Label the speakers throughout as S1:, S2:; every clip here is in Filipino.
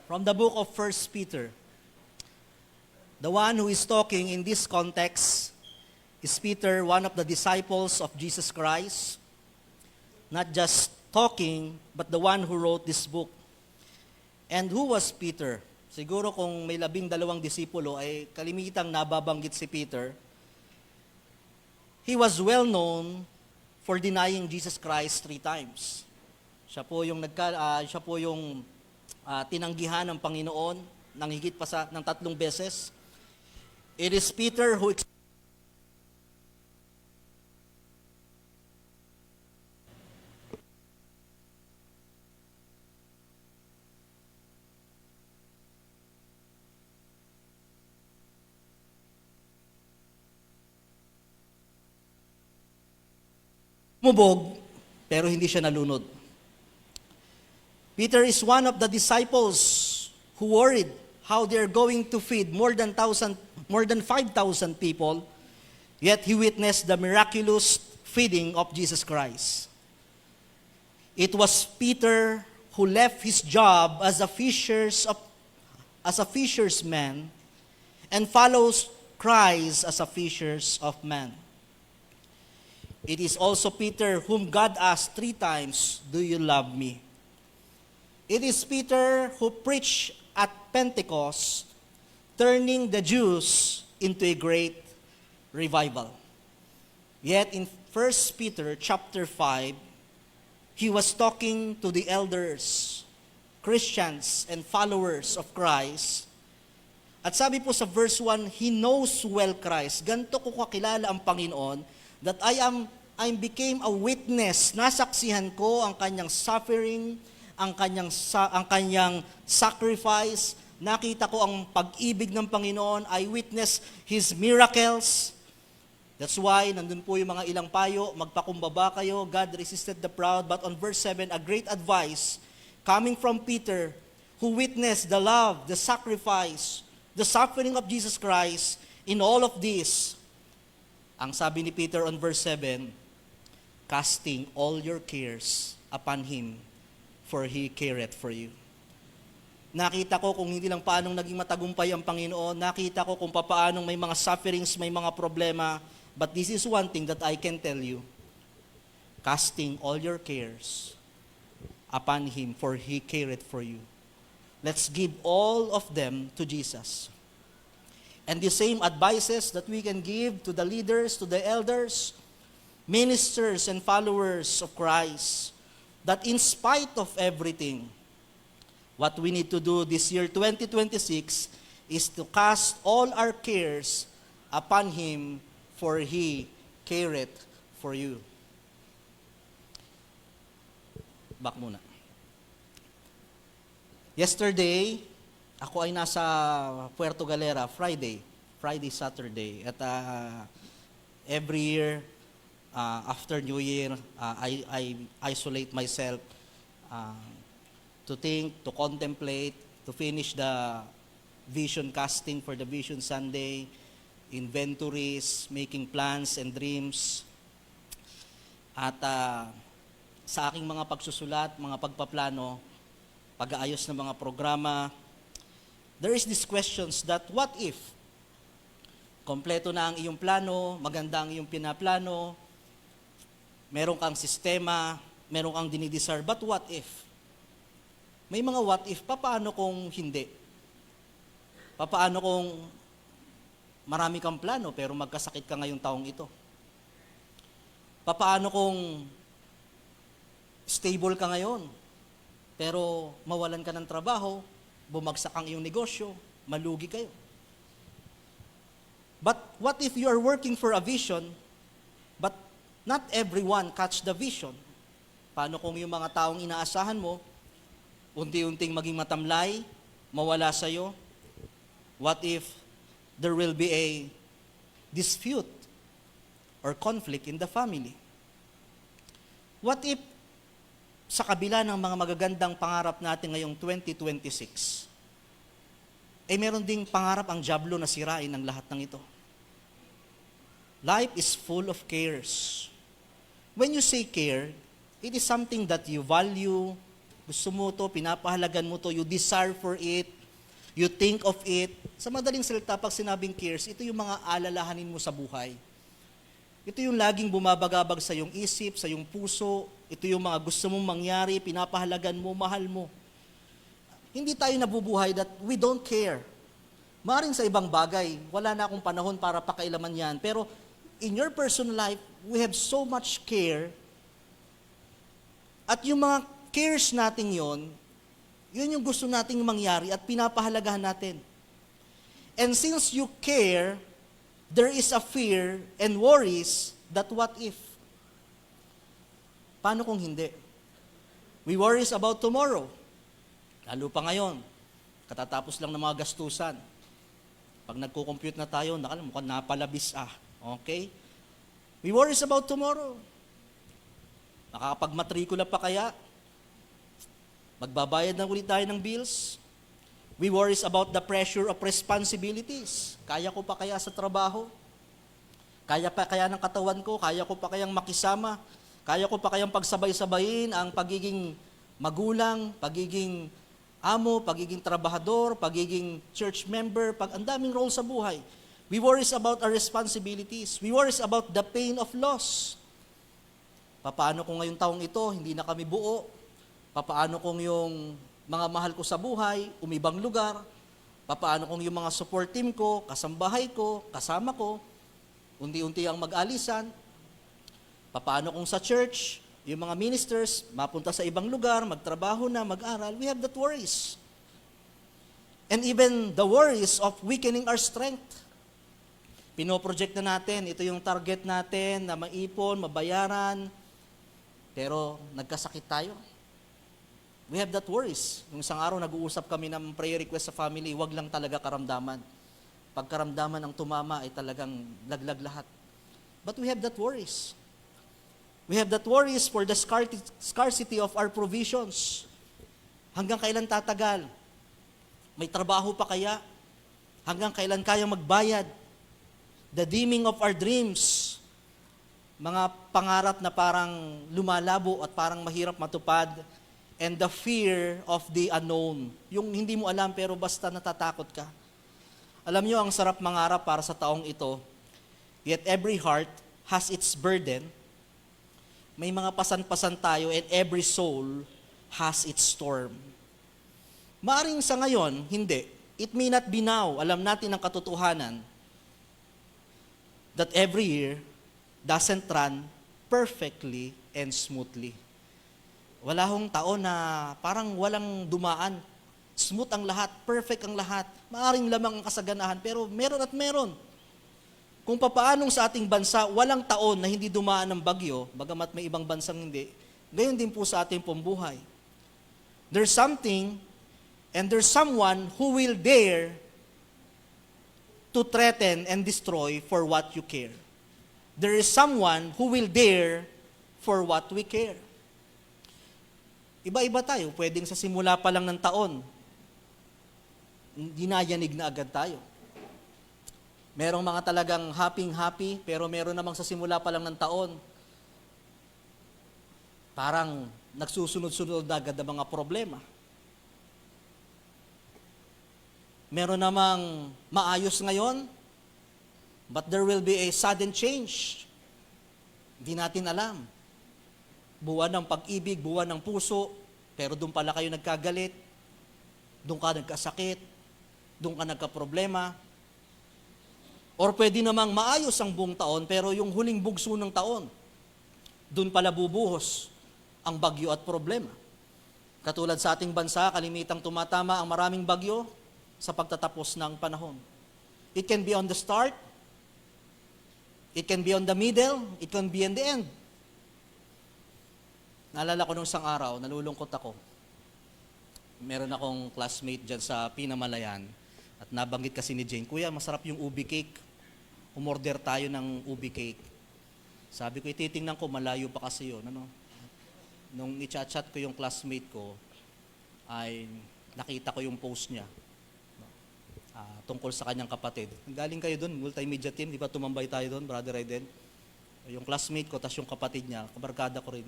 S1: From the book of First Peter. The one who is talking in this context is Peter, one of the disciples of Jesus Christ. Not just talking, but the one who wrote this book. And who was Peter? Siguro kung may 12 disipulo ay kalimitang nababanggit si Peter. He was well known for denying Jesus Christ 3 times. Siya po yung tinanggihan ng Panginoon ng higit pa ng 3 beses. It is Peter who mubog, pero hindi siya nalunod. Peter is one of the disciples who worried how they're going to feed more than 5,000 people, yet he witnessed the miraculous feeding of Jesus Christ. It was Peter who left his job as a fisherman and follows Christ as a fishers of men. It is also Peter whom God asked 3 times, "Do you love me?" It is Peter who preached at Pentecost, turning the Jews into a great revival. Yet in 1 Peter chapter 5, he was talking to the elders, Christians, and followers of Christ. At sabi po sa verse 1, he knows well Christ. Ganito ko kakilala ang Panginoon, that I became a witness. Nasaksihan ko ang kanyang suffering, ang kanyang sacrifice. Nakita ko ang pag-ibig ng Panginoon. I witnessed His miracles. That's why, nandun po yung mga ilang payo, magpakumbaba kayo, God resisted the proud. But on verse 7, a great advice coming from Peter, who witnessed the love, the sacrifice, the suffering of Jesus Christ. In all of this, ang sabi ni Peter on verse 7, casting all your cares upon Him, for He careth for you. Nakita ko kung hindi lang paanong naging matagumpay ang Panginoon, nakita ko kung paanong may mga sufferings, may mga problema, but this is one thing that I can tell you, casting all your cares upon Him, for He careth for you. Let's give all of them to Jesus. And the same advices that we can give to the leaders, to the elders, ministers and followers of Christ, that in spite of everything, what we need to do this year 2026 is to cast all our cares upon Him, for He careth for you. Back muna. Yesterday, ako ay nasa Puerto Galera, Friday, Saturday. At every year, after New Year, I isolate myself to think, to contemplate, to finish the vision casting for the Vision Sunday, inventories, making plans and dreams. At sa aking mga pagsusulat, mga pagpaplano, pag-aayos ng mga programa, there is these questions that what if? Kompleto na ang iyong plano, maganda ang iyong pinaplano, meron kang sistema, meron kang dinidesire, but what if? May mga what if, paano kung hindi? Paano kung marami kang plano pero magkasakit ka ngayong taong ito? Paano kung stable ka ngayon pero mawalan ka ng trabaho, bumagsak ang iyong negosyo, malugi kayo? But what if you are working for a vision, but not everyone catch the vision? Paano kung yung mga taong inaasahan mo, unti-unting maging matamlay, mawala sa'yo? What if there will be a dispute or conflict in the family? What if sa kabila ng mga magagandang pangarap natin ngayong 2026, meron ding pangarap ang dyablo na sirain ang lahat ng ito? Life is full of cares. When you say care, it is something that you value, Gusto mo to, pinapahalagan mo to, you desire for it, you think of it. Sa madaling salita, pag sinabing cares, ito yung mga alalahanin mo sa buhay. Ito yung laging bumabagabag sa iyong isip, sa iyong puso. Ito yung mga gusto mong mangyari, pinapahalagan mo, mahal mo. Hindi tayo nabubuhay that we don't care. Maaaring sa ibang bagay, wala na akong panahon para pakailaman yan. Pero in your personal life, we have so much care. At yung mga cares natin yun yung gusto nating mangyari at pinapahalagahan natin. And since you care, there is a fear and worries that what if? Paano kung hindi? We worries about tomorrow. Lalo pa ngayon, katatapos lang ng mga gastusan. Pag nagko-compute na tayo, mukhang napalabis Okay? We worries about tomorrow. Makakapag-matrikula pa kaya? Magbabayad na ulit tayo ng bills? We worries about the pressure of responsibilities. Kaya ko pa kaya sa trabaho? Kaya pa kaya ng katawan ko? Kaya ko pa kayang makisama? Kaya ko pa kayang pagsabay-sabayin ang pagiging magulang, pagiging amo, pagiging trabahador, pagiging church member, ang daming role sa buhay. We worries about our responsibilities. We worries about the pain of loss. Papaano kung ngayong taong ito, hindi na kami buo? Papaano kung yung mga mahal ko sa buhay, umibang lugar? Papaano kung yung mga support team ko, kasambahay ko, kasama ko, unti-unti ang mag-alisan? Papaano kung sa church, yung mga ministers, mapunta sa ibang lugar, magtrabaho na, mag-aral? We have that worries. And even the worries of weakening our strength. Pinoproject na natin, ito yung target natin na maipon, mabayaran, pero nagkasakit tayo. We have that worries. Nung isang araw, nag-uusap kami ng prayer request sa family, wag lang talaga karamdaman. Pag karamdaman ang tumama, ay talagang laglag lahat. But we have that worries. We have that worries for the scarcity of our provisions. Hanggang kailan tatagal? May trabaho pa kaya? Hanggang kailan kaya magbayad? The dimming of our dreams. Mga pangarap na parang lumalabo at parang mahirap matupad. And the fear of the unknown. Yung hindi mo alam pero basta natatakot ka. Alam niyo, ang sarap mangarap para sa taong ito. Yet every heart has its burden. May mga pasan-pasan tayo and every soul has its storm. Maaring sa ngayon, hindi. It may not be now. Alam natin ang katotohanan that every year doesn't run perfectly and smoothly. Wala hong taon na parang walang dumaan. Smooth ang lahat, perfect ang lahat. Maaring lamang ang kasaganahan, pero meron at meron. Kung papaanong sa ating bansa, walang taon na hindi dumaan ng bagyo, bagamat may ibang bansang hindi, gayon din po sa ating pambuhay. There's something and there's someone who will dare to threaten and destroy for what you care. There is someone who will dare for what we care. Iba-iba tayo, pwedeng sa simula pa lang ng taon, dinayanig na agad tayo. Merong mga talagang happy, pero meron namang sa simula pa lang ng taon, parang nagsusunod-sunod agad ang mga problema. Meron namang maayos ngayon, but there will be a sudden change. Hindi natin alam. Buwan ng pag-ibig, buwan ng puso, pero doon pala kayo nagkagalit, doon ka nagkasakit, doon ka nagkaproblema. Or pwede namang maayos ang buong taon, pero yung huling bugso ng taon, doon pala bubuhos ang bagyo at problema. Katulad sa ating bansa, kalimitang tumatama ang maraming bagyo sa pagtatapos ng panahon. It can be on the start, it can be on the middle, it can be on the end. Naalala ko nung isang araw, nalulungkot ako. Meron akong classmate dyan sa Pinamalayan at nabanggit kasi ni Jane, Kuya, masarap yung ubi cake. Umorder tayo ng ubi cake. Sabi ko, ititingnan ko, malayo pa kasi yun. Nung i-chat ko yung classmate ko, ay nakita ko yung post niya tungkol sa kanyang kapatid. Galing kayo doon, multimedia team, di ba tumambay tayo doon, Brother Aiden? Yung classmate ko, tas yung kapatid niya, kabarkada ko rin.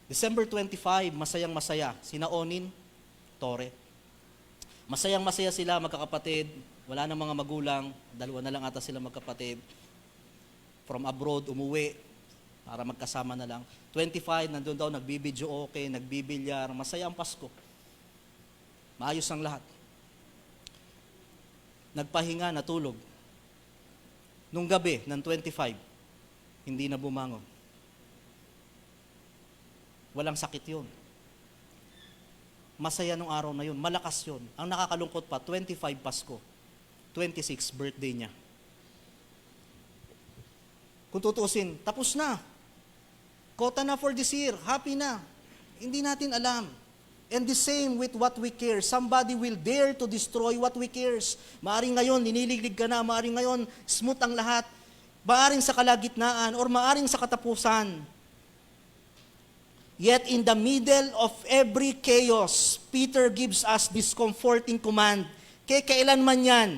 S1: December 25, masayang-masaya. Sina Onin, Tore. Masayang-masaya sila, magkakapatid. Wala nang mga magulang. 2 na lang ata sila magkapatid. From abroad, umuwi. Para magkasama na lang. 25, nandun daw, nagbibidyo okay, nagbibilyar. Masaya ang Pasko. Maayos ang lahat. Nagpahinga, natulog. Nung gabi ng 25, hindi na bumangon. Walang sakit yun. Masaya nung araw na yun. Malakas yun. Ang nakakalungkot pa, 25 Pasko. 26 birthday niya. Kung tutusin, tapos na. Kota na for this year. Happy na. Hindi natin alam. And the same with what we care. Somebody will dare to destroy what we cares. Maaring ngayon, niniliglig ka na. Maaring ngayon, smooth ang lahat. Maaring sa kalagitnaan or maaring sa katapusan. Yet in the middle of every chaos, Peter gives us this comforting command. Kailanman yan,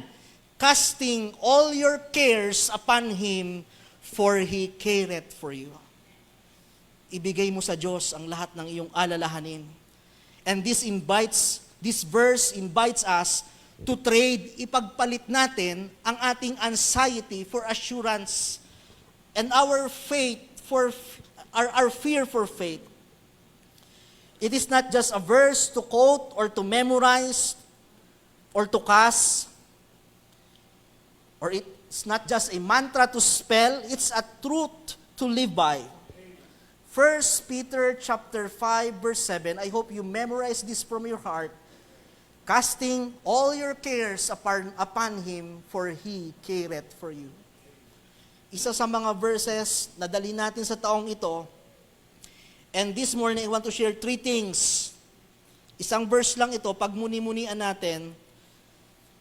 S1: casting all your cares upon Him, for He careth for you. Ibigay mo sa Diyos ang lahat ng iyong alalahanin. And this verse invites us to trade, ipagpalit natin ang ating anxiety for assurance and our faith for our fear for faith. It is not just a verse to quote or to memorize or to cast, or it's not just a mantra to spell, it's a truth to live by. 1 Peter chapter 5 verse 7, I hope you memorize this from your heart. Casting all your cares upon Him, for He careth for you. Isa sa mga verses na dali natin sa taong ito. And this morning, I want to share 3 things. Isang verse lang ito, pag muni-munian natin,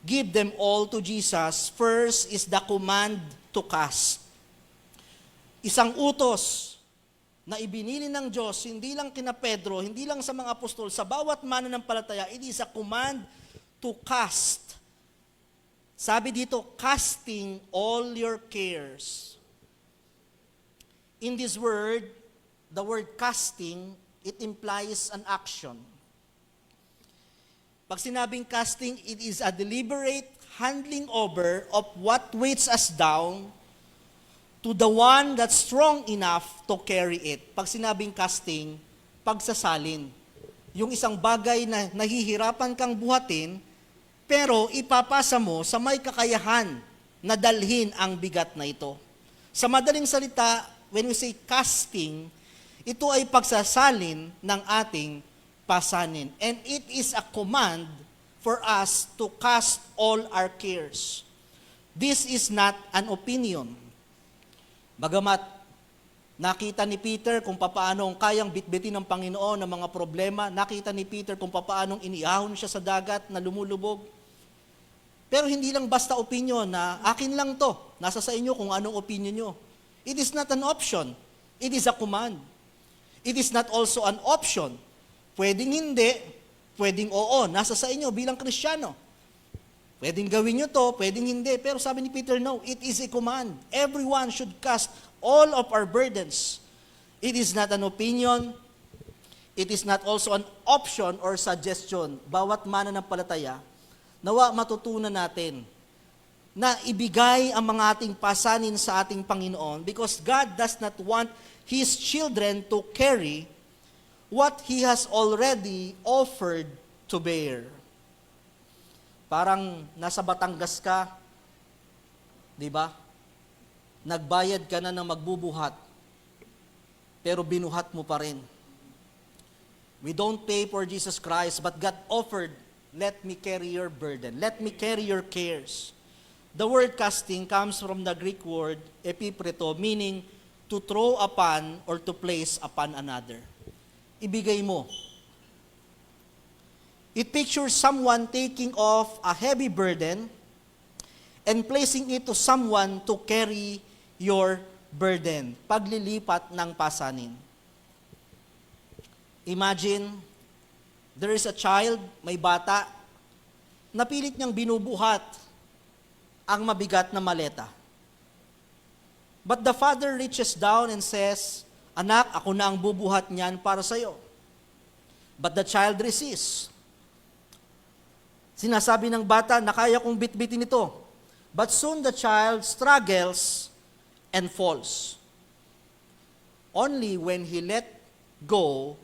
S1: give them all to Jesus. First is the command to cast. Isang utos na ibinili ng Diyos, hindi lang kina Pedro, hindi lang sa mga apostol, sa bawat mananampalataya, it is a command to cast. Sabi dito, casting all your cares. In this word, the word casting, it implies an action. Pag sinabing casting, it is a deliberate handling over of what weighs us down to the one that's strong enough to carry it. Pag sinabing casting, pagsasalin. Yung isang bagay na nahihirapan kang buhatin, pero ipapasa mo sa may kakayahan na dalhin ang bigat na ito. Sa madaling salita, when we say casting, ito ay pagsasalin ng ating pasanin. And it is a command for us to cast all our cares. This is not an opinion. Bagamat nakita ni Peter kung papaano kayang bitbitin ng Panginoon ng mga problema, nakita ni Peter kung papaano iniahon siya sa dagat na lumulubog. Pero hindi lang basta opinion na akin lang to, nasa sa inyo kung anong opinion nyo. It is not an option. It is a command. It is not also an option. Pwedeng hindi, pwedeng oo, nasa sa inyo bilang Kristiyano. Pwedeng gawin nyo to, pwedeng hindi. Pero sabi ni Peter, no, it is a command. Everyone should cast all of our burdens. It is not an opinion. It is not also an option or suggestion. Bawat mananampalataya, nawa matutunan natin na ibigay ang mga ating pasanin sa ating Panginoon because God does not want His children to carry what He has already offered to bear. Parang nasa Batangas ka, di ba? Nagbayad ka na ng magbubuhat, pero binuhat mo pa rin. We don't pay for Jesus Christ, but God offered, let me carry your burden, let me carry your cares. The word casting comes from the Greek word epipreto, meaning to throw upon or to place upon another. Ibigay mo. It pictures someone taking off a heavy burden and placing it to someone to carry your burden. Paglilipat ng pasanin. Imagine, there is a child, may bata, napilit niyang binubuhat ang mabigat na maleta. But the father reaches down and says, Anak, ako na ang bubuhat niyan para sa iyo. But the child resists. Sinasabi ng bata na kaya kong bitbitin ito. But soon the child struggles and falls. Only when he let go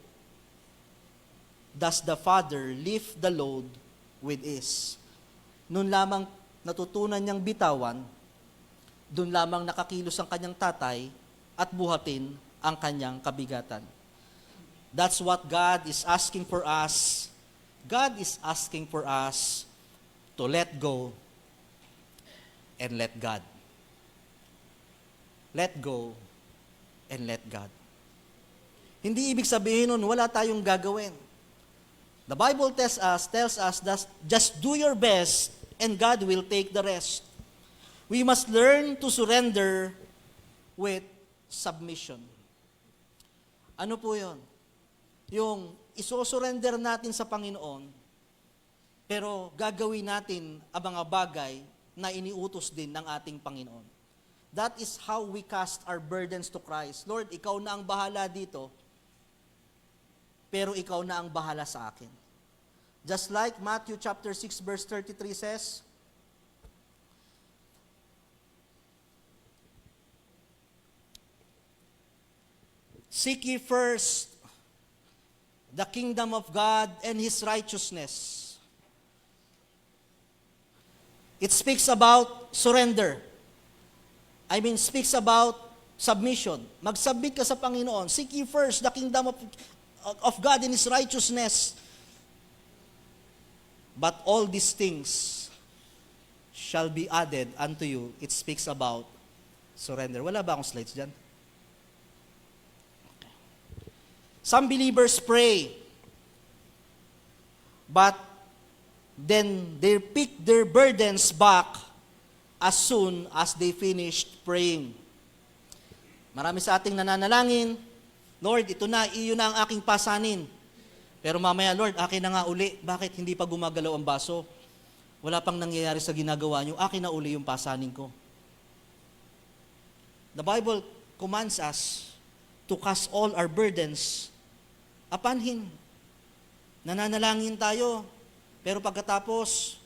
S1: does the father lift the load with ease. Noon lamang natutunan niyang bitawan, doon lamang nakakilos ang kanyang tatay at buhatin ang kanyang kabigatan. That's what God is asking for us. God is asking for us to let go and let God. Let go and let God. Hindi ibig sabihin nun, wala tayong gagawin. The Bible tells us that just do your best and God will take the rest. We must learn to surrender with submission. Ano po yun? Yung isosurrender natin sa Panginoon, pero gagawin natin ang mga bagay na iniutos din ng ating Panginoon. That is how we cast our burdens to Christ. Lord, ikaw na ang bahala dito, pero ikaw na ang bahala sa akin. Just like Matthew chapter 6 verse 33 says, seek ye first the kingdom of God and His righteousness. It speaks about surrender. Speaks about submission. Mag-submit ka sa Panginoon. Seek ye first the kingdom of God and His righteousness. But all these things shall be added unto you. It speaks about surrender. Wala ba akong slides dyan? Some believers pray, but then they pick their burdens back as soon as they finished praying. Marami sa ating nananalangin, Lord, ito na, iyon na ang aking pasanin. Pero mamaya, Lord, akin na nga uli. Bakit hindi pa gumagalaw ang baso? Wala pang nangyayari sa ginagawa niyo, akin na uli yung pasanin ko. The Bible commands us to cast all our burdens upon Him. Nananalangin tayo, pero pagkatapos,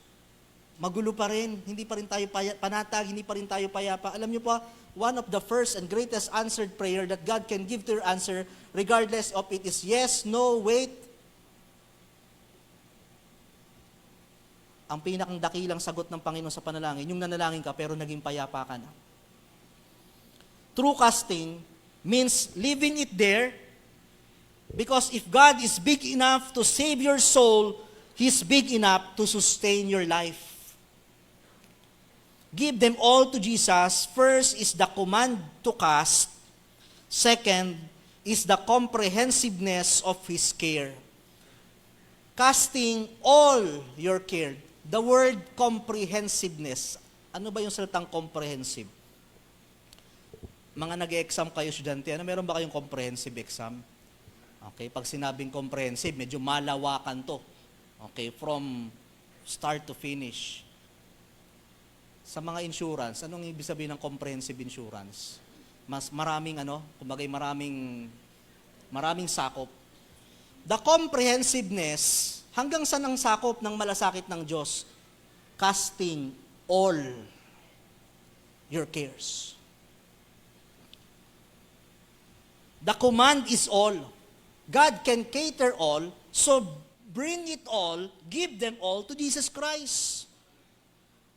S1: magulo pa rin, hindi pa rin tayo panatag, hindi pa rin tayo payapa. Alam niyo pa, one of the first and greatest answered prayer that God can give to your answer, regardless of it is yes, no, wait. Ang pinakang dakilang sagot ng Panginoon sa panalangin, yung nanalangin ka pero naging payapa ka na. True casting means leaving it there, because if God is big enough to save your soul, He's big enough to sustain your life. Give them all to Jesus. First is the command to cast. Second is the comprehensiveness of His care. Casting all your care. The word comprehensiveness. Ano ba yung salitang comprehensive? Mga nag-exam kayo, estudyante, meron ba kayong comprehensive exam? Okay, pag sinabing comprehensive, medyo malawakan to. Okay, from start to finish. Sa mga insurance, anong ibig sabihin ng comprehensive insurance? Mas maraming maraming sakop. The comprehensiveness, hanggang saan ang sakop ng malasakit ng Diyos? Casting all your cares. The command is all. God can cater all, so bring it all, give them all to Jesus Christ.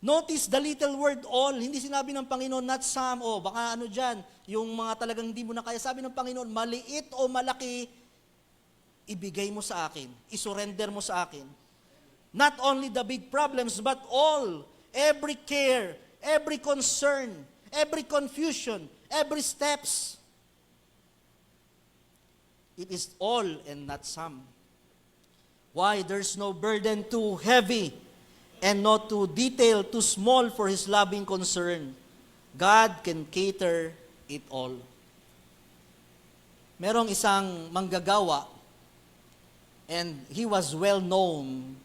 S1: Notice the little word all. Hindi sinabi ng Panginoon, not some, baka dyan, yung mga talagang hindi mo na kaya. Sabi ng Panginoon, maliit o malaki, ibigay mo sa akin, isurrender mo sa akin. Not only the big problems, but all, every care, every concern, every confusion, every steps. It is all and not some. Why? There's no burden too heavy and not too detailed, too small for His loving concern. God can cater it all. Merong isang manggagawa, and he was well known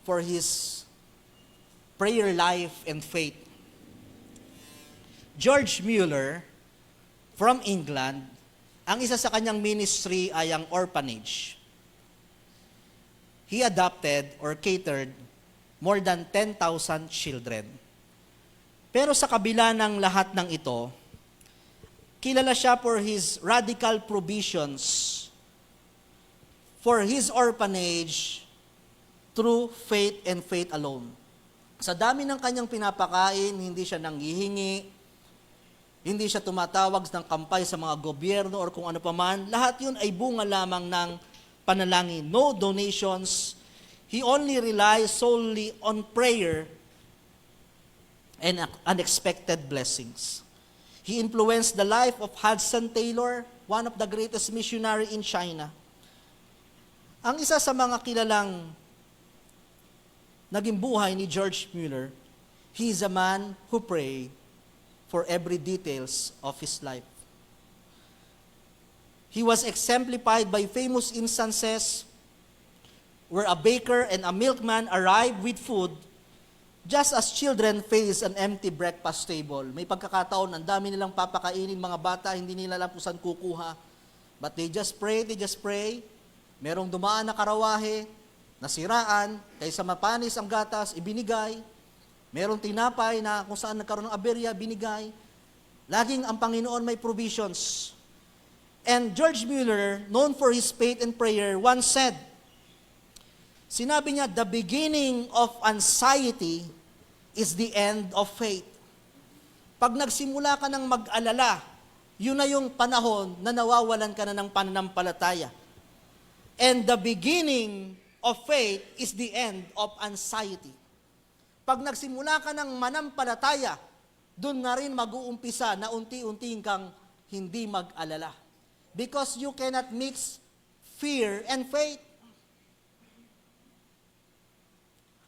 S1: for his prayer life and faith. George Mueller from England Ang isa sa kanyang ministry ay ang orphanage. He adopted or catered more than 10,000 children. Pero sa kabila ng lahat ng ito, kilala siya for his radical provisions for his orphanage through faith and faith alone. Sa dami ng kanyang pinapakain, hindi siya nanghihingi, hindi siya tumatawag ng kampay sa mga gobyerno or kung ano paman. Lahat yun ay bunga lamang ng panalangin. No donations. He only relies solely on prayer and unexpected blessings. He influenced the life of Hudson Taylor, one of the greatest missionary in China. Ang isa sa mga kilalang naging buhay ni George Mueller, he is a man who prayed for every details of his life. He was exemplified by famous instances where a baker and a milkman arrived with food just as children face an empty breakfast table. May pagkakataon, ang dami nilang papakainin mga bata, hindi nila alam kung saan kukuha. But they just pray. Merong dumaan na karawahe, nasiraan, kaysa mapanis ang gatas, ibinigay. Merong tinapay na kung saan nagkaroon ng aberya, binigay. Laging ang Panginoon may provisions. And George Mueller, known for his faith and prayer, once said, sinabi niya, the beginning of anxiety is the end of faith. Pag nagsimula ka ng mag-alala, yun na yung panahon na nawawalan ka na ng pananampalataya. And the beginning of faith is the end of anxiety. Pag nagsimula ka ng manampalataya, doon na rin mag-uumpisa na unti-unti kang hindi mag-alala. Because you cannot mix fear and faith.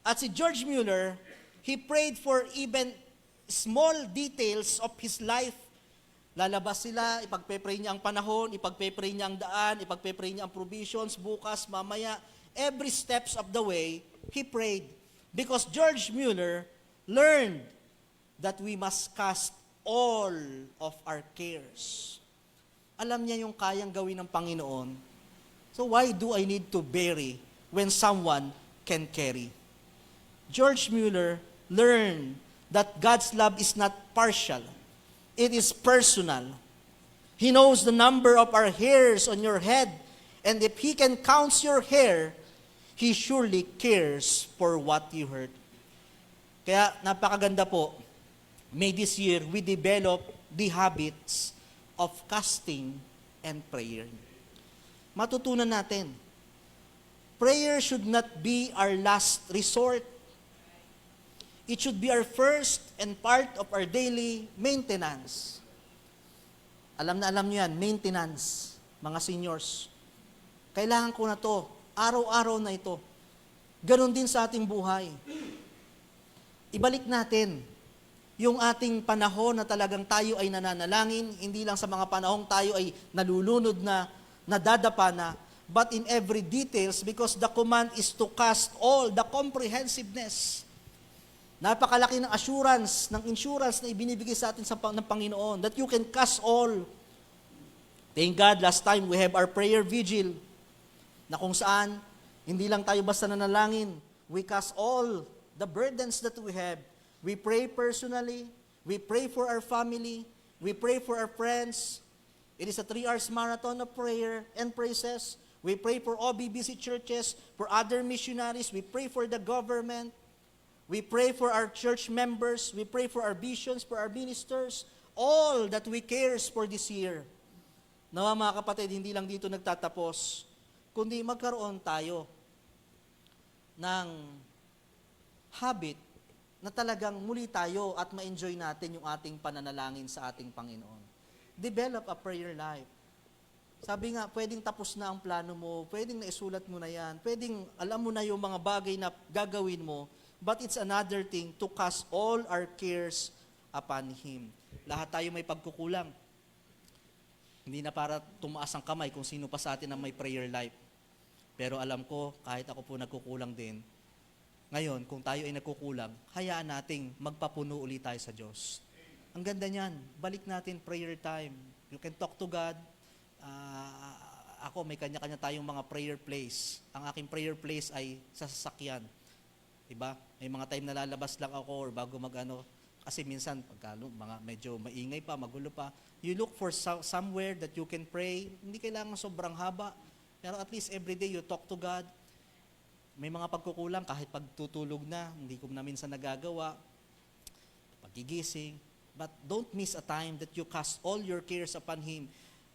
S1: At si George Mueller, he prayed for even small details of his life. Lalabas sila, ipagpe-pray niya ang panahon, ipagpe-pray niya ang daan, ipagpe-pray niya ang provisions, bukas, mamaya. Every steps of the way, he prayed. Because George Mueller learned that we must cast all of our cares. Alam niya yung kayang gawin ng Panginoon. So why do I need to bury when someone can carry? George Mueller learned that God's love is not partial. It is personal. He knows the number of our hairs on your head, and if He can count your hair, He surely cares for what you heard. Kaya napakaganda po, may this year we develop the habits of fasting and prayer. Matutunan natin, prayer should not be our last resort. It should be our first and part of our daily maintenance. Alam na alam niyo yan, maintenance, mga seniors. Kailangan ko na to, araw-araw na ito. Ganon din sa ating buhay. Ibalik natin yung ating panahon na talagang tayo ay nananalangin, hindi lang sa mga panahong tayo ay nalulunod na, nadadapa na, but in every details, because the command is to cast all, the comprehensiveness. Napakalaki ng assurance, ng insurance na ibinibigay sa atin ng Panginoon, that you can cast all. Thank God, last time we have our prayer vigil, na kung saan, hindi lang tayo basta nanalangin, we cast all the burdens that we have. We pray personally, we pray for our family, we pray for our friends. It is a 3 hours marathon of prayer and praises. We pray for OBBC churches, for other missionaries, we pray for the government, we pray for our church members, we pray for our bishops, for our ministers, all that we cares for this year. Nawa mga kapatid, hindi lang dito nagtatapos, kundi magkaroon tayo ng habit na talagang muli tayo at ma-enjoy natin yung ating pananalangin sa ating Panginoon. Develop a prayer life. Sabi nga, pwedeng tapos na ang plano mo, pwedeng naisulat mo na yan, pwedeng alam mo na yung mga bagay na gagawin mo, but it's another thing to cast all our cares upon Him. Lahat tayo may pagkukulang. Hindi na para tumaas ang kamay kung sino pa sa atin ang may prayer life. Pero alam ko, kahit ako po nagkukulang din, ngayon, kung tayo ay nagkukulang, hayaan nating magpapuno ulit tayo sa Diyos. Ang ganda niyan, balik natin prayer time. You can talk to God, ako may kanya-kanya tayong mga prayer place. Ang aking prayer place ay sa sasakyan. Diba? May mga time na lalabas lang ako or bago mag-ano. Kasi minsan, pagka mga medyo maingay pa, magulo pa, you look for somewhere that you can pray. Hindi kailangan sobrang haba. Pero at least every day you talk to God. May mga pagkukulang kahit pagtutulog na, hindi ko na minsan nagagawa. Pagigising. But don't miss a time that you cast all your cares upon Him.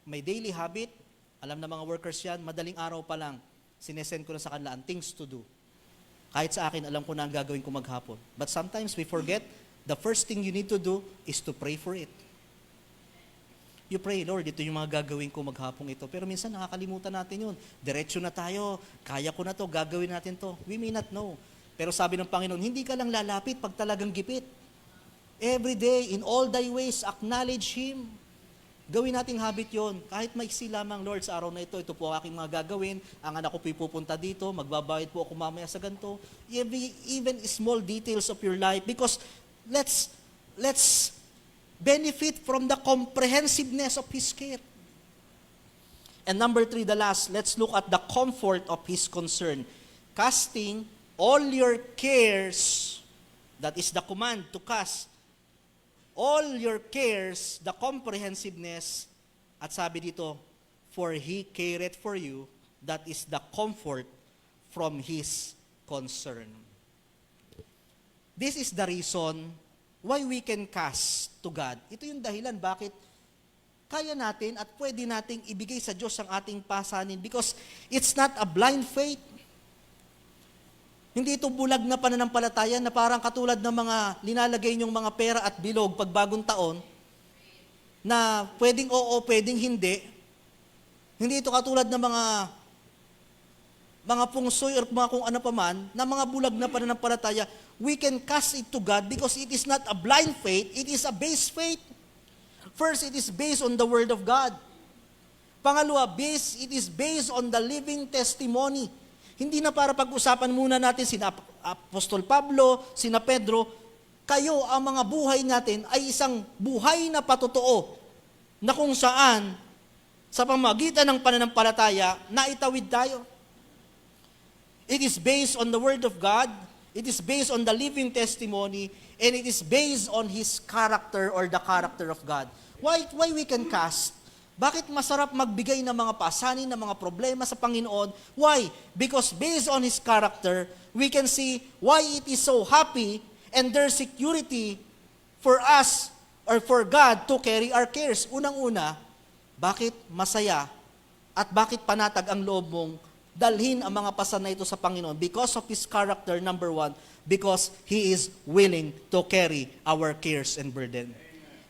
S1: May daily habit, alam na mga workers yan, madaling araw pa lang, sinesend ko na sa kanila ang things to do. Kahit sa akin, alam ko na ang gagawin ko maghapon. But sometimes we forget, the first thing you need to do is to pray for it. You pray, Lord, ito yung mga gagawin ko maghapong ito. Pero minsan nakakalimutan natin yun. Diretso na tayo, kaya ko na to, gagawin natin to. We may not know. Pero sabi ng Panginoon, hindi ka lang lalapit pag talagang gipit. Every day, in all thy ways, acknowledge Him. Gawin nating habit yon. Kahit maiksi lamang, Lord, sa araw na ito po aking mga gagawin. Ang anak ko pupunta dito, magbabayad po ako mamaya sa ganito. Even small details of your life. Because let's benefit from the comprehensiveness of His care. And number 3, the last, let's look at the comfort of His concern. Casting all your cares, that is the command to cast all your cares, the comprehensiveness, at sabi dito, for He careth for you, that is the comfort from His concern. This is the reason why we can cast to God. Ito yung dahilan bakit kaya natin at pwede nating ibigay sa Diyos ang ating pasanin because it's not a blind faith. Hindi ito bulag na pananampalataya na parang katulad ng mga linalagay niyong mga pera at bilog pag bagong taon na pwedeng oo, pwedeng hindi. Hindi ito katulad ng mga pungsoy or mga kung ano pa man na mga bulag na pananampalataya. We can cast it to God because it is not a blind faith, it is a base faith. First, it is based on the Word of God. Pangalawa, it is based on the living testimony. Hindi na para pag-usapan muna natin sina Apostol Pablo, sina Pedro, kayo ang mga buhay natin ay isang buhay na patotoo na kung saan sa pamamagitan ng pananampalataya naitawid tayo. It is based on the Word of God, it is based on the living testimony, and it is based on His character or the character of God. Why we can cast? Bakit masarap magbigay ng mga pasanin, ng mga problema sa Panginoon? Why? Because based on His character, we can see why it is so happy and there's security for us or for God to carry our cares. Unang-una, bakit masaya at bakit panatag ang loob mong dalhin ang mga pasan na ito sa Panginoon? Because of His character, number 1, because He is willing to carry our cares and burden.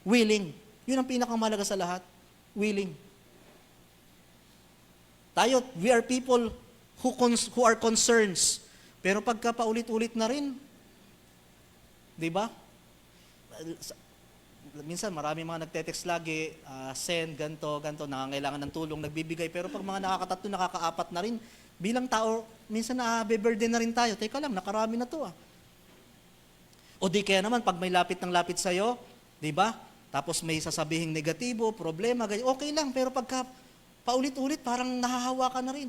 S1: Willing. Yun ang pinakamahalaga sa lahat. Willing. Tayo, we are people who are concerns. Pero pagka paulit-ulit na rin, di ba? Minsan marami mga nagte-text lagi, send, ganto, nangangailangan ng tulong, nagbibigay. Pero pag mga nakakatatlo, nakakaapat na rin, bilang tao, minsan na-burden na rin tayo. Teka lang, nakarami na to . O di kaya naman, pag may lapit ng lapit sa'yo, di ba? Tapos may sasabihing negatibo, problema, ganyan. Okay lang, pero pagka paulit-ulit, parang nahahawa ka na rin.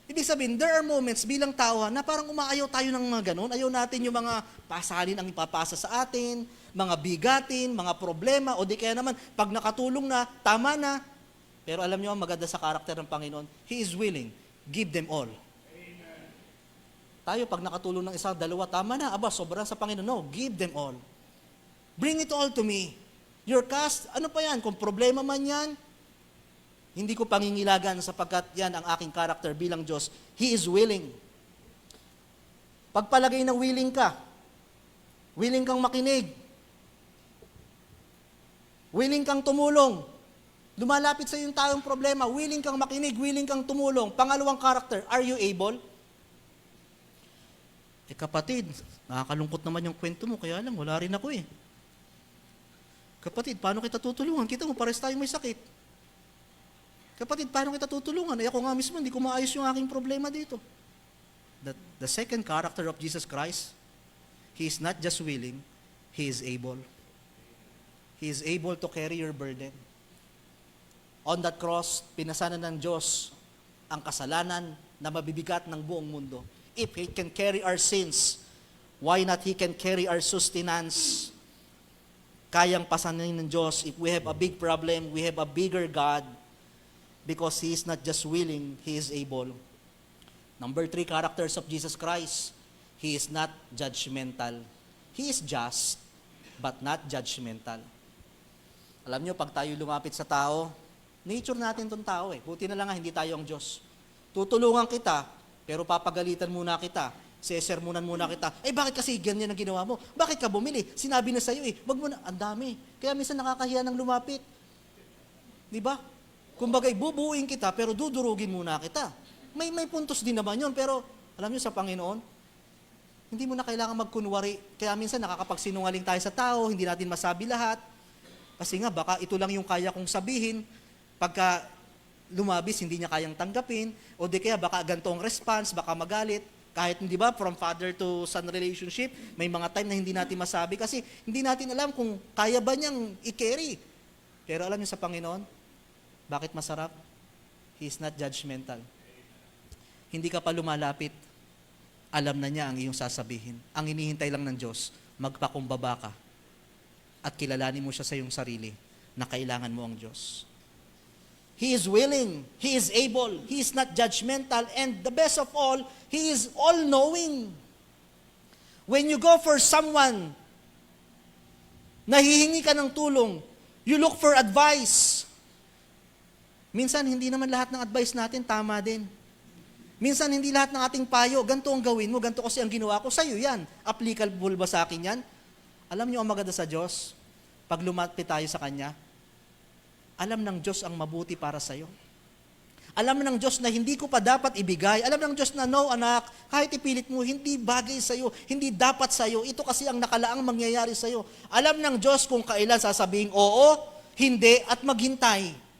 S1: Ibig sabihin, there are moments bilang tao na parang umaayaw tayo ng mga ganun. Ayaw natin yung mga pasalin ang ipapasa sa atin, mga bigatin, mga problema, o di kaya naman, pag nakatulong na, tama na. Pero alam nyo, maganda sa karakter ng Panginoon, He is willing, give them all. Amen. Tayo, pag nakatulong ng isa, dalawa, tama na, sobra sa Panginoon. No, give them all. Bring it all to me. Your cast, ano pa yan? Kung problema man yan, hindi ko pangingilagan sapagkat yan ang aking karakter bilang Diyos. He is willing. Pagpalagay na willing kang makinig, willing kang tumulong, lumalapit sa yung taong problema, willing kang makinig, willing kang tumulong. Pangalawang karakter, are you able? Kapatid, nakakalungkot naman yung kwento mo, kaya lang, wala rin ako . Kapatid, paano kita tutulungan? Kita mo, pares tayong may sakit. Kapatid, paano kita tutulungan? Ako nga mismo, hindi ko maayos yung aking problema dito. The second character of Jesus Christ, He is not just willing, He is able. He is able to carry your burden. On that cross, pinasanan ng Diyos ang kasalanan na mabibigat ng buong mundo. If He can carry our sins, why not He can carry our sustenance? Kayang pasanin ng Diyos. If we have a big problem, we have a bigger God because He is not just willing, He is able. Number 3, characters of Jesus Christ. He is not judgmental. He is just, but not judgmental. Alam nyo, pag tayo lumapit sa tao, nature natin itong tao eh. Buti na lang nga, hindi tayo ang Diyos. Tutulungan kita, pero papagalitan muna kita. Sesermunan muna kita. Bakit kasi ganyan ang ginawa mo? Bakit ka bumili? Sinabi na sa'yo wag mo na, ang dami. Kaya minsan nakakahiya ng lumapit. Di ba? Kumbaga, bubuuin kita, pero dudurugin muna kita. May puntos din naman yun, pero alam nyo sa Panginoon, hindi mo na kailangan magkunwari. Kaya minsan nakakapagsinungaling tayo sa tao, hindi natin masabi lahat. Kasi nga, baka ito lang yung kaya kong sabihin. Pagka lumabis, hindi niya kayang tanggapin. O di kaya, baka ganito ang response, baka magalit. Kahit, hindi ba, from father to son relationship, may mga time na hindi natin masabi kasi hindi natin alam kung kaya ba niyang i-carry. Pero alam niyo sa Panginoon, bakit masarap? He is not judgmental. Hindi ka pa lumalapit, alam na niya ang iyong sasabihin. Ang hinihintay lang ng Diyos, magpakumbaba ka at kilalanin mo siya sa iyong sarili na kailangan mo ang Diyos. He is willing, He is able, He is not judgmental, and the best of all, He is all-knowing. When you go for someone, nahihingi ka ng tulong, you look for advice. Minsan, hindi naman lahat ng advice natin tama din. Minsan, hindi lahat ng ating payo, ganito ang gawin mo, ganito kasi ang ginawa ko, sa'yo yan. Applicable ba sa akin yan? Alam niyo ang maganda sa Diyos? Pag lumapit tayo sa Kanya, alam ng Diyos ang mabuti para sa'yo. Alam ng Diyos na hindi ko pa dapat ibigay. Alam ng Diyos na, no anak, kahit ipilit mo, hindi bagay sa'yo, hindi dapat sa'yo. Ito kasi ang nakalaang mangyayari sa'yo. Alam ng Diyos kung kailan sasabihin oo, hindi, at maghintay.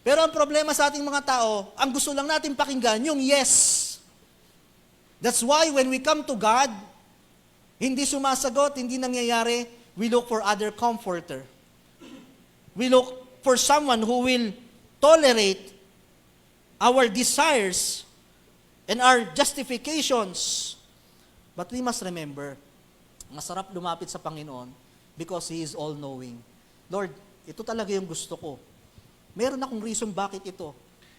S1: Pero ang problema sa ating mga tao, ang gusto lang natin pakinggan, yung yes. That's why when we come to God, hindi sumasagot, hindi nangyayari, we look for other comforter. We look for someone who will tolerate our desires and our justifications. But we must remember, masarap lumapit sa Panginoon because He is all-knowing. Lord, ito talaga yung gusto ko. Meron akong reason bakit ito.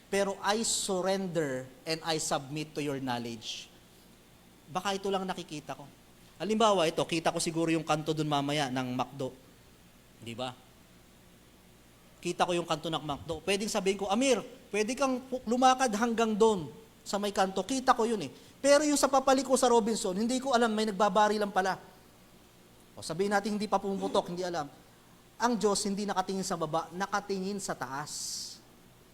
S1: Pero I surrender and I submit to your knowledge. Baka ito lang nakikita ko. Halimbawa, ito, kita ko siguro yung kanto dun mamaya ng McDo. Di ba? Kita ko yung kanto ng McDo. Pwedeng sabihin ko, Amir, pwede kang lumakad hanggang doon sa may kanto. Kita ko yun eh. Pero yung sa papaliko sa Robinson, hindi ko alam, may nagbabari lang pala. O sabihin natin, hindi pa pumuputok, hindi alam. Ang Diyos hindi nakatingin sa baba, nakatingin sa taas.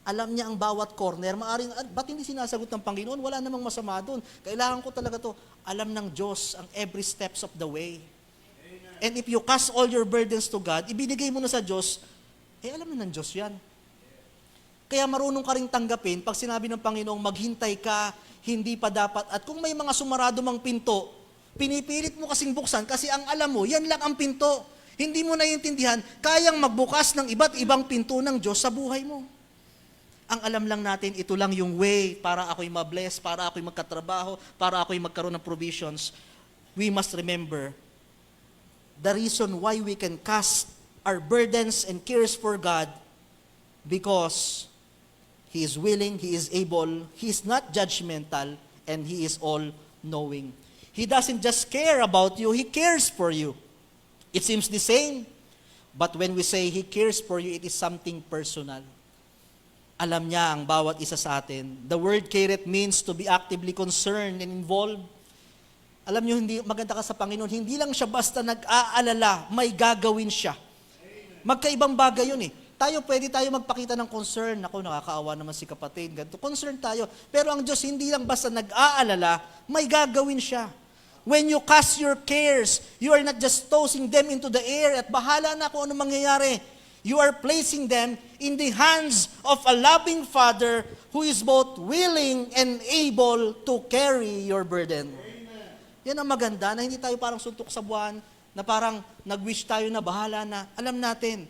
S1: Alam niya ang bawat corner. Maaring, ba't hindi sinasagot ng Panginoon? Wala namang masama doon. Kailangan ko talaga to. Alam ng Diyos ang every steps of the way. Amen. And if you cast all your burdens to God, ibinigay mo na sa Diyos, alam na ng Diyos yan. Kaya marunong ka rin tanggapin, pag sinabi ng Panginoong maghintay ka, hindi pa dapat. At kung may mga sumarado mang pinto, pinipilit mo kasing buksan kasi ang alam mo, yan lang ang pinto. Hindi mo naiintindihan, kayang magbukas ng iba't ibang pinto ng Diyos sa buhay mo. Ang alam lang natin, ito lang yung way para ako'y mabless, para ako'y magkatrabaho, para ako'y magkaroon ng provisions. We must remember, the reason why we can cast our burdens and cares for God, because He is willing, He is able, He is not judgmental, and He is all-knowing. He doesn't just care about you, He cares for you. It seems the same, but when we say He cares for you, it is something personal. Alam niya ang bawat isa sa atin. The word caret means to be actively concerned and involved. Alam niyo, hindi maganda ka sa Panginoon, hindi lang siya basta nag-aalala, may gagawin siya. Magkaibang bagay yun eh. Pwede tayo magpakita ng concern. Ako, nakakaawa naman si kapatid. Ganito. Concern tayo. Pero ang Diyos, hindi lang basta nag-aalala, may gagawin siya. When you cast your cares, you are not just tossing them into the air at bahala na kung ano mangyayari. You are placing them in the hands of a loving Father who is both willing and able to carry your burden. Amen. Yan ang maganda, na hindi tayo parang suntok sa buwan, na parang nag-wish tayo na bahala na. Alam natin,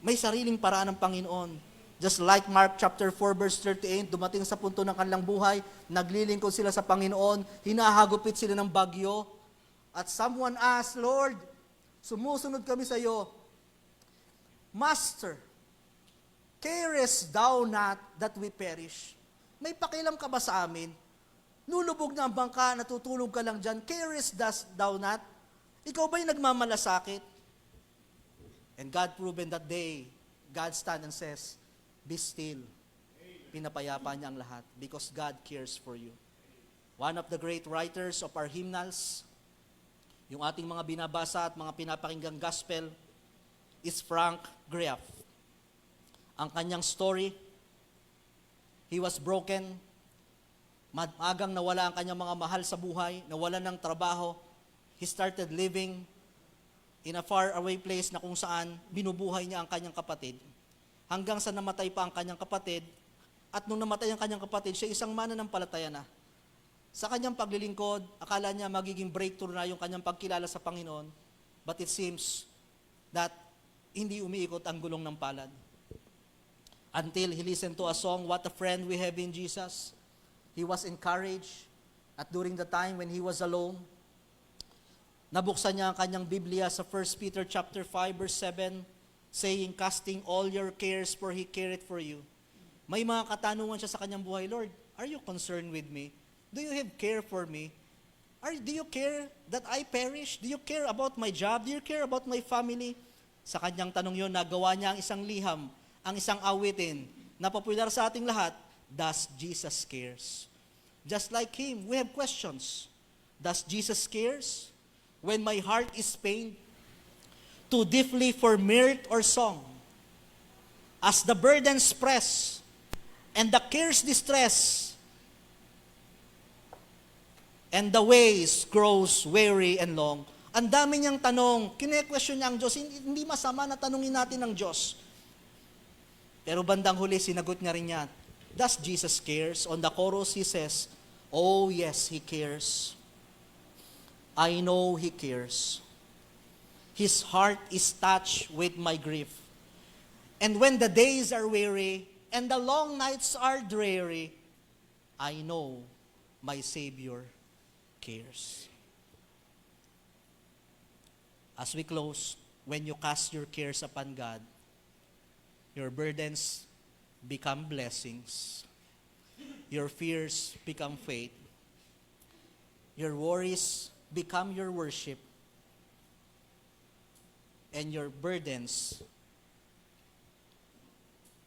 S1: May sariling paraan ng Panginoon. Just like Mark chapter 4 verse 38, dumating sa punto ng kanilang buhay, naglilingkod sila sa Panginoon, hinahagupit sila ng bagyo, at someone asked, Lord, sumusunod kami sa iyo. Master, carest thou not that we perish? May pakialam ka ba sa amin? Lulubog na ang bangka, natutulog ka lang dyan, carest thou not? Ikaw ba'y nagmamalasakit? And God proven that day, God stand and says, be still. Pinapayapa niya ang lahat because God cares for you. One of the great writers of our hymnals, yung ating mga binabasa at mga pinapakinggang gospel, is Frank Greaf. Ang kanyang story, he was broken, maagang nawala ang kanyang mga mahal sa buhay, nawala ng trabaho, he started living in a far away place na kung saan binubuhay niya ang kanyang kapatid. Hanggang sa namatay pa ang kanyang kapatid, at nung namatay ang kanyang kapatid, siya isang mananampalataya na. Sa kanyang paglilingkod, akala niya magiging breakthrough na yung kanyang pagkilala sa Panginoon, but it seems that hindi umiikot ang gulong ng palad. Until he listened to a song, What a Friend We Have in Jesus, he was encouraged, at during the time when he was alone, nabuksan niya ang kanyang Biblia sa 1 Peter chapter 5 verse 7, saying, casting all your cares, for He careth for you. May mga katanungan siya sa kanyang buhay, Lord, are you concerned with me? Do you have care for me? Do you care that I perish? Do you care about my job? Do you care about my family? Sa kanyang tanong yon, nagawa niya ang isang liham, ang isang awitin, na popular sa ating lahat, Does Jesus cares? Just like him, we have questions. Does Jesus cares? When my heart is pained, too deeply for mirth or song, as the burdens press, and the cares distress, and the ways grows weary and long. Ang dami niyang tanong, kine-question niya ang Diyos, hindi masama na tanungin natin ang Diyos. Pero bandang huli, sinagot niya rin niya, does Jesus cares? On the chorus, he says, oh yes, He cares. I know He cares. His heart is touched with my grief. And when the days are weary, and the long nights are dreary, I know my Savior cares. As we close, when you cast your cares upon God, your burdens become blessings. Your fears become faith. Your worries become your worship. And your burdens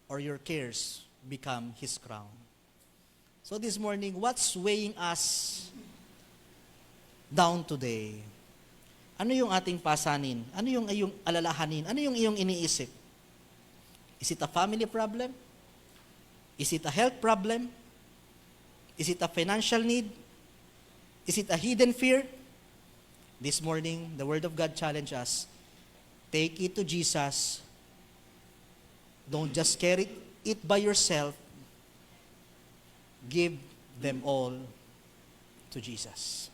S1: or your cares become His crown. So this morning, what's weighing us down today? Ano yung ating pasanin? Ano yung iyong alalahanin? Ano yung iyong iniisip? Is it a family problem? Is it a health problem? Is it a financial need? Is it a hidden fear? This morning, the Word of God challenges us. Take it to Jesus. Don't just carry it by yourself. Give them all to Jesus.